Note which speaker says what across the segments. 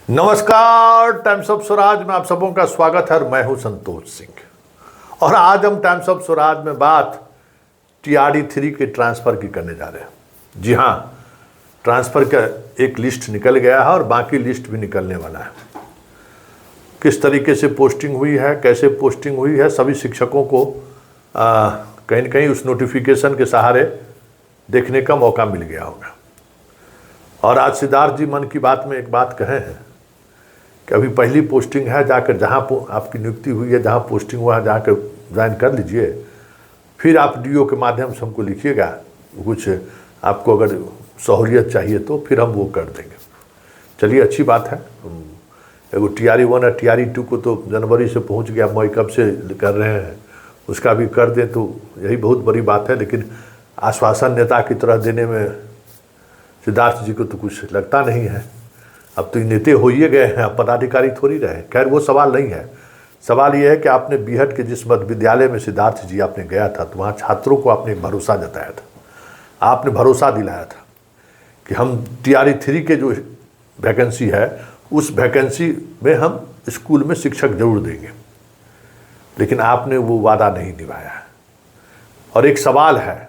Speaker 1: नमस्कार, times of Swaraj में आप सबों का स्वागत है। मैं हूं संतोष सिंह और आज हम टाइम्स ऑफ स्वराज में बात TRD3 के ट्रांसफ़र की करने जा रहे हैं। जी हां, ट्रांसफ़र का एक लिस्ट निकल गया है और बाकी लिस्ट भी निकलने वाला है। किस तरीके से पोस्टिंग हुई है, कैसे पोस्टिंग हुई है, सभी शिक्षकों को कहीं न कहीं उस नोटिफिकेशन के सहारे देखने का मौका मिल गया होगा। और आज सिद्धार्थ जी मन की बात में एक बात कहे हैं कि अभी पहली पोस्टिंग है, जाकर जहाँ आपकी नियुक्ति हुई है, जहाँ पोस्टिंग हुआ है, जाकर ज्वाइन कर लीजिए। फिर आप DO के माध्यम से हमको लिखिएगा, कुछ आपको अगर सहूलियत चाहिए तो फिर हम वो कर देंगे। चलिए, अच्छी बात है। एगो TRD1 और TRD2 को तो जनवरी से पहुंच गया, मई कब से कर रहे हैं, उसका भी कर दें तो यही बहुत बड़ी बात है। लेकिन आश्वासन नेता की तरह देने में सिद्धार्थ जी को तो कुछ लगता नहीं है। अब तो नेता हो ही गए हैं, अब पदाधिकारी थोड़ी रहे। खैर, वो सवाल नहीं है। सवाल ये है कि आपने बीहट के जिस मध्य विद्यालय में सिद्धार्थ जी आपने गया था, तो वहाँ छात्रों को आपने भरोसा जताया था, आपने भरोसा दिलाया था कि हम TRD3 के जो वैकेंसी है उस वैकेंसी में हम स्कूल में शिक्षक जरूर देंगे। लेकिन आपने वो वादा नहीं निभाया है। और एक सवाल है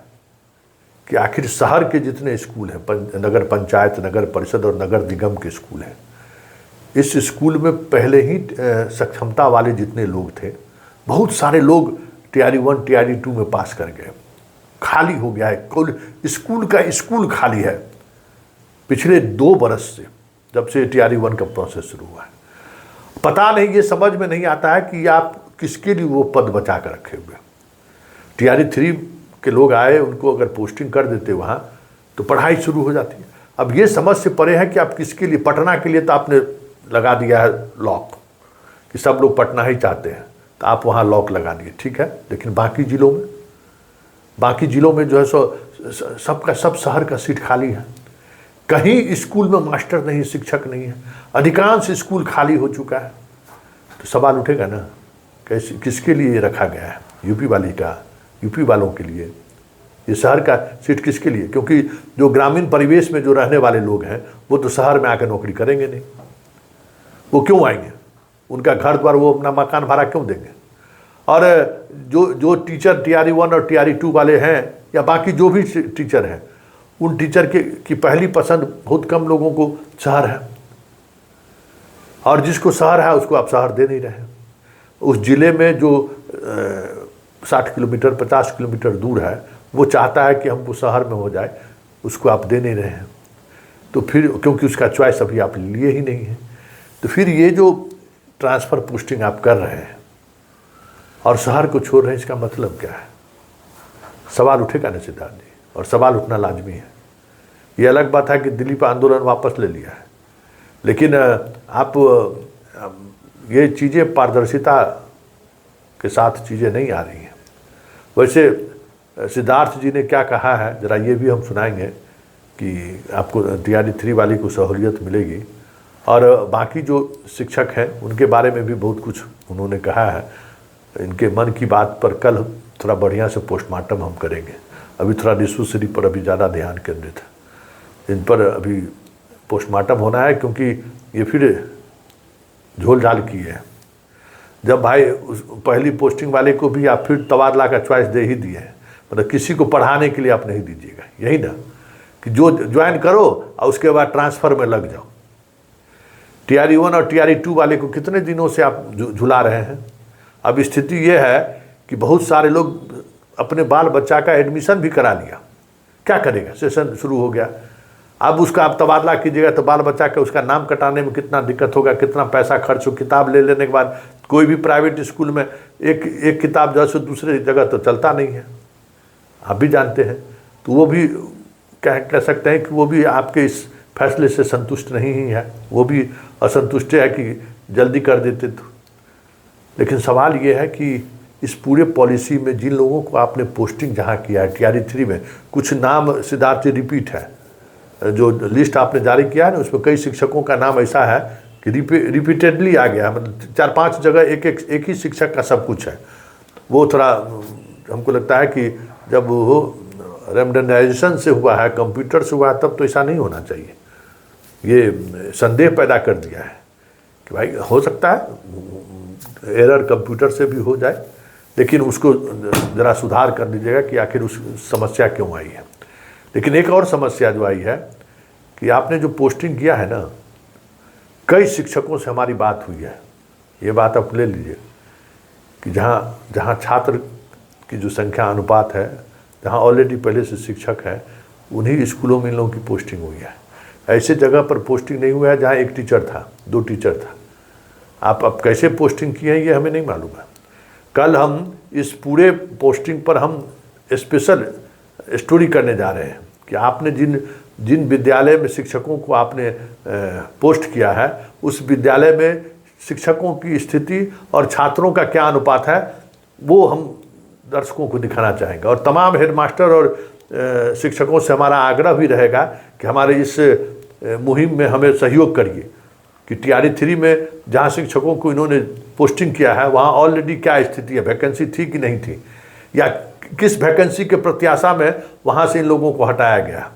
Speaker 1: कि आखिर शहर के जितने स्कूल हैं, नगर पंचायत, नगर परिषद और नगर निगम के स्कूल हैं, इस स्कूल में पहले ही सक्षमता वाले जितने लोग थे, बहुत सारे लोग TRD1 TRD2 में पास कर गए। खाली हो गया है, कुल स्कूल का स्कूल खाली है पिछले 2 बरस से, जब से TRD1 का प्रोसेस शुरू हुआ है। पता नहीं, ये समझ में नहीं आता है कि आप किसके लिए वो पद बचा कर रखे हुए। TRD3 के लोग आए, उनको अगर पोस्टिंग कर देते वहाँ तो पढ़ाई शुरू हो जाती है। अब ये समझ से परे है कि आप किसके लिए। पटना के लिए तो आपने लगा दिया है लॉक कि सब लोग पटना ही चाहते हैं, तो आप वहाँ लॉक लगा दिए, ठीक है। लेकिन बाकी ज़िलों में जो है सबका सब शहर का सीट खाली है। कहीं स्कूल में मास्टर नहीं, शिक्षक नहीं है, अधिकांश स्कूल खाली हो चुका है। तो सवाल उठेगा ना, कैसे, किसके लिए ये रखा गया है? यूपी वालों के लिए ये शहर का सीट किसके लिए? क्योंकि जो ग्रामीण परिवेश में जो रहने वाले लोग हैं वो तो शहर में आकर नौकरी करेंगे नहीं। वो क्यों आएंगे? उनका घर द्वार, वो अपना मकान भाड़ा क्यों देंगे? और जो टीचर TRD1 और TRD2 वाले हैं या बाकी जो भी टीचर हैं, उन टीचर की पहली पसंद बहुत कम लोगों को शहर है। और जिसको शहर है उसको आप शहर दे नहीं रहे। उस ज़िले में जो 60 किलोमीटर 50 किलोमीटर दूर है, वो चाहता है कि हमको शहर में हो जाए, उसको आप दे नहीं रहे हैं। तो फिर क्योंकि उसका चॉइस अभी आप लिए ही नहीं है, तो फिर ये जो ट्रांसफ़र पोस्टिंग आप कर रहे हैं और शहर को छोड़ रहे हैं, इसका मतलब क्या है? सवाल उठेगा ना सिद्धार्थ जी, और सवाल उठना लाजमी है। ये अलग बात है कि दिल्ली पर आंदोलन वापस ले लिया है, लेकिन आप ये चीज़ें पारदर्शिता के साथ चीज़ें नहीं आ रही हैं। वैसे सिद्धार्थ जी ने क्या कहा है, ज़रा ये भी हम सुनाएंगे कि आपको TRD3 वाली को सहूलियत मिलेगी। और बाकी जो शिक्षक हैं उनके बारे में भी बहुत कुछ उन्होंने कहा है। इनके मन की बात पर कल थोड़ा बढ़िया से पोस्टमार्टम हम करेंगे। अभी थोड़ा डिस्कशरी पर अभी ज़्यादा ध्यान केंद्रित है। इन पर अभी पोस्टमार्टम होना है, क्योंकि ये फिर झोल झाल की है। जब भाई उस पहली पोस्टिंग वाले को भी आप फिर तबादला का चॉइस दे ही दिए हैं, मतलब किसी को पढ़ाने के लिए आप नहीं दीजिएगा, यही ना, कि जो ज्वाइन करो और उसके बाद ट्रांसफ़र में लग जाओ। TRD1 और TRD2 वाले को कितने दिनों से आप झुला रहे हैं। अब स्थिति ये है कि बहुत सारे लोग अपने बाल बच्चा का एडमिशन भी करा लिया, क्या करेगा, सेशन शुरू हो गया, अब उसका आप तबादला कीजिएगा तो बाल बच्चा का उसका नाम कटाने में कितना दिक्कत होगा, कितना पैसा खर्च हो। किताब ले लेने के बाद कोई भी प्राइवेट स्कूल में एक किताब जैसे दूसरे जगह तो चलता नहीं है, आप भी जानते हैं। तो वो भी कह सकते हैं कि वो भी आपके इस फैसले से संतुष्ट नहीं ही है, वो भी असंतुष्ट है कि जल्दी कर देते तो। लेकिन सवाल ये है कि इस पूरे पॉलिसी में जिन लोगों को आपने पोस्टिंग जहाँ किया है TRD3 में, कुछ नाम सिद्धार्थ जी रिपीट है। जो लिस्ट आपने जारी किया है ना, उसमें कई शिक्षकों का नाम ऐसा है कि रिपीटेडली आ गया, मतलब 4-5 जगह एक ही शिक्षक का सब कुछ है। वो थोड़ा हमको लगता है कि जब वो रेमडेनाइजेशन से हुआ है, कंप्यूटर से हुआ है, तब तो ऐसा नहीं होना चाहिए। ये संदेह पैदा कर दिया है कि भाई हो सकता है एरर कंप्यूटर से भी हो जाए, लेकिन उसको ज़रा सुधार कर दीजिएगा कि आखिर उस समस्या क्यों आई है। लेकिन एक और समस्या जो आई है कि आपने जो पोस्टिंग किया है ना, कई शिक्षकों से हमारी बात हुई है, ये बात आप ले लीजिए कि जहाँ छात्र की जो संख्या अनुपात है, जहाँ ऑलरेडी पहले से शिक्षक हैं, उन्हीं स्कूलों में इन लोगों की पोस्टिंग हुई है। ऐसे जगह पर पोस्टिंग नहीं हुआ है जहाँ एक टीचर था, 2 टीचर था। आप अब कैसे पोस्टिंग किए हैं ये हमें नहीं मालूम है। कल हम इस पूरे पोस्टिंग पर हम स्पेशल स्टोरी करने जा रहे हैं कि आपने जिन विद्यालय में शिक्षकों को आपने पोस्ट किया है, उस विद्यालय में शिक्षकों की स्थिति और छात्रों का क्या अनुपात है, वो हम दर्शकों को दिखाना चाहेंगे। और तमाम हेडमास्टर और शिक्षकों से हमारा आग्रह भी रहेगा कि हमारे इस मुहिम में हमें सहयोग करिए कि TRE 3 में जहाँ शिक्षकों को इन्होंने पोस्टिंग किया है वहाँ ऑलरेडी क्या स्थिति है, वैकेंसी थी कि नहीं थी, या किस वैकेंसी के प्रत्याशा में वहाँ से इन लोगों को हटाया गया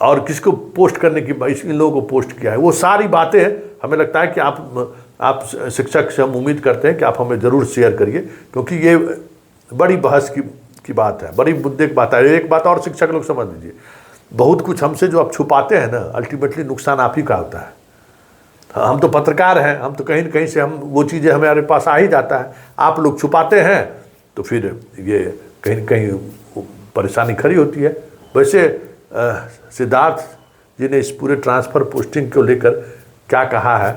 Speaker 1: और किसको पोस्ट करने की इन लोगों को पोस्ट किया है। वो सारी बातें हमें लगता है कि आप शिक्षक से हम उम्मीद करते हैं कि आप हमें ज़रूर शेयर करिए, क्योंकि ये बड़ी बहस की बात है, बड़ी मुद्दे की बात है। एक बात और शिक्षक लोग समझ लीजिए, बहुत कुछ हमसे जो आप छुपाते हैं ना, अल्टीमेटली नुकसान आप ही का होता है। हम तो पत्रकार हैं, हम तो कहीं न कहीं से हम वो चीज़ें हमारे पास आ ही जाता है। आप लोग छुपाते हैं तो फिर ये कहीं न कहीं परेशानी खड़ी होती है। वैसे सिद्धार्थ जी ने इस पूरे ट्रांसफ़र पोस्टिंग को लेकर क्या कहा है,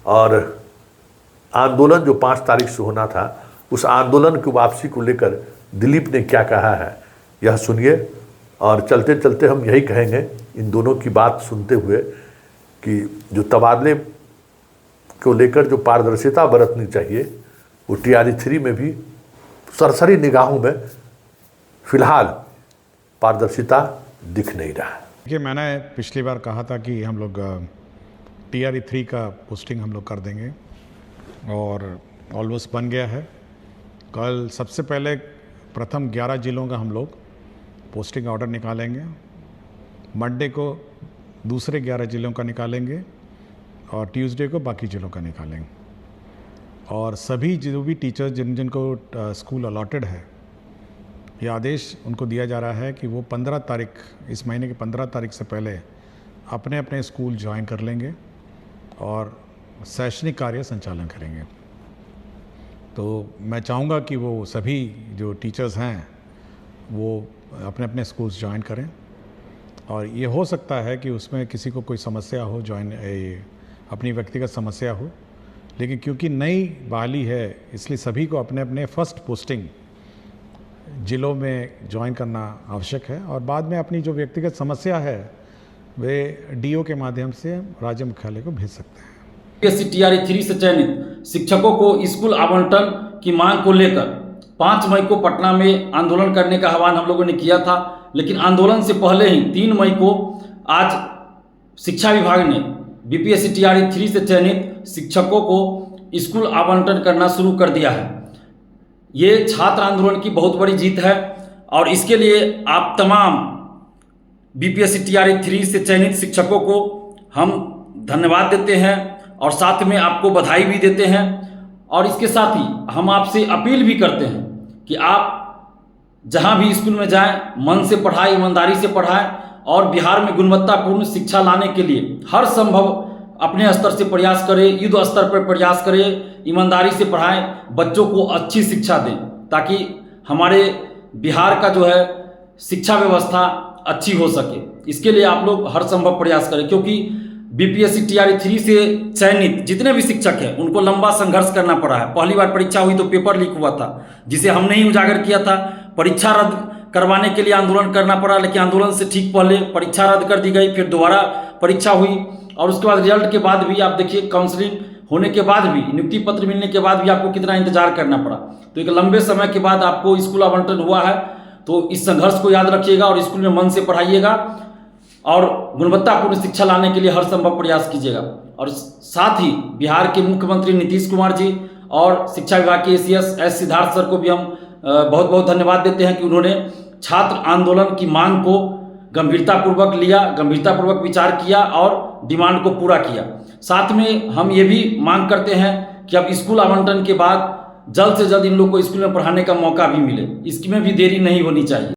Speaker 1: और आंदोलन जो 5 तारीख से होना था, उस आंदोलन की वापसी को लेकर दिलीप ने क्या कहा है, यह सुनिए। और चलते चलते हम यही कहेंगे इन दोनों की बात सुनते हुए कि जो तबादले को लेकर जो पारदर्शिता बरतनी चाहिए, वो TRE 3 में भी सरसरी निगाहों में फिलहाल पारदर्शिता दिख नहीं रहा है।
Speaker 2: देखिए, मैंने पिछली बार कहा था कि हम लोग TRE 3 का पोस्टिंग हम लोग कर देंगे और ऑलमोस्ट बन गया है। कल सबसे पहले प्रथम 11 जिलों का हम लोग पोस्टिंग ऑर्डर निकालेंगे, मंडे को दूसरे 11 जिलों का निकालेंगे और ट्यूसडे को बाकी जिलों का निकालेंगे। और सभी जो भी टीचर्स जिनको स्कूल अलॉटेड है, ये आदेश उनको दिया जा रहा है कि वो 15 तारीख, इस महीने की 15 तारीख से पहले अपने अपने स्कूल ज्वाइन कर लेंगे और शैक्षणिक कार्य संचालन करेंगे। तो मैं चाहूँगा कि वो सभी जो टीचर्स हैं वो अपने अपने स्कूल्स ज्वाइन करें, और ये हो सकता है कि उसमें किसी को कोई समस्या हो, अपनी व्यक्तिगत समस्या हो, लेकिन क्योंकि नई बहाली है इसलिए सभी को अपने अपने फर्स्ट पोस्टिंग जिलों में ज्वाइन करना आवश्यक है, और बाद में अपनी जो व्यक्तिगत समस्या है वे DO के माध्यम से राज्य मुख्यालय को भेज सकते हैं।
Speaker 3: TRE 3 से चयनित शिक्षकों को स्कूल आवंटन की मांग को लेकर 5 मई को पटना में आंदोलन करने का आह्वान हम लोगों ने किया था, लेकिन आंदोलन से पहले ही 3 मई को आज शिक्षा विभाग ने BPSC TRE 3 से चयनित शिक्षकों को स्कूल आवंटन करना शुरू कर दिया है। ये छात्र आंदोलन की बहुत बड़ी जीत है, और इसके लिए आप तमाम BPSC TRE 3 से चयनित शिक्षकों को हम धन्यवाद देते हैं और साथ में आपको बधाई भी देते हैं। और इसके साथ ही हम आपसे अपील भी करते हैं कि आप जहां भी स्कूल में जाएं, मन से पढ़ाएं, ईमानदारी से पढ़ाएं, और बिहार में गुणवत्तापूर्ण शिक्षा लाने के लिए हर संभव अपने स्तर से प्रयास करें, युद्ध स्तर पर प्रयास करें, ईमानदारी से पढ़ाएं, बच्चों को अच्छी शिक्षा दें, ताकि हमारे बिहार का जो है शिक्षा व्यवस्था अच्छी हो सके। इसके लिए आप लोग हर संभव प्रयास करें, क्योंकि BPSC TRE 3 से चयनित जितने भी शिक्षक हैं उनको लंबा संघर्ष करना पड़ा है। पहली बार परीक्षा हुई तो पेपर लीक हुआ था, जिसे हमने ही उजागर किया था। परीक्षा रद्द करवाने के लिए आंदोलन करना पड़ा, लेकिन आंदोलन से ठीक पहले परीक्षा रद्द कर दी गई, फिर दोबारा परीक्षा हुई, और उसके बाद रिजल्ट के बाद भी आप देखिए, काउंसलिंग होने के बाद भी, नियुक्ति पत्र मिलने के बाद भी आपको कितना इंतजार करना पड़ा। तो एक लंबे समय के बाद आपको स्कूल आवंटन हुआ है, तो इस संघर्ष को याद रखिएगा और स्कूल में मन से पढ़ाइएगा और गुणवत्तापूर्ण शिक्षा लाने के लिए हर संभव प्रयास कीजिएगा। और साथ ही बिहार के मुख्यमंत्री नीतीश कुमार जी और शिक्षा विभाग के ACS सिद्धार्थ सर को भी हम बहुत बहुत धन्यवाद देते हैं कि उन्होंने छात्र आंदोलन की मांग को गंभीरतापूर्वक लिया, गंभीरतापूर्वक विचार किया और डिमांड को पूरा किया। साथ में हम ये भी मांग करते हैं कि अब स्कूल आवंटन के बाद जल्द से जल्द इन लोग को स्कूल में पढ़ाने का मौका भी मिले, इसमें भी देरी नहीं होनी चाहिए।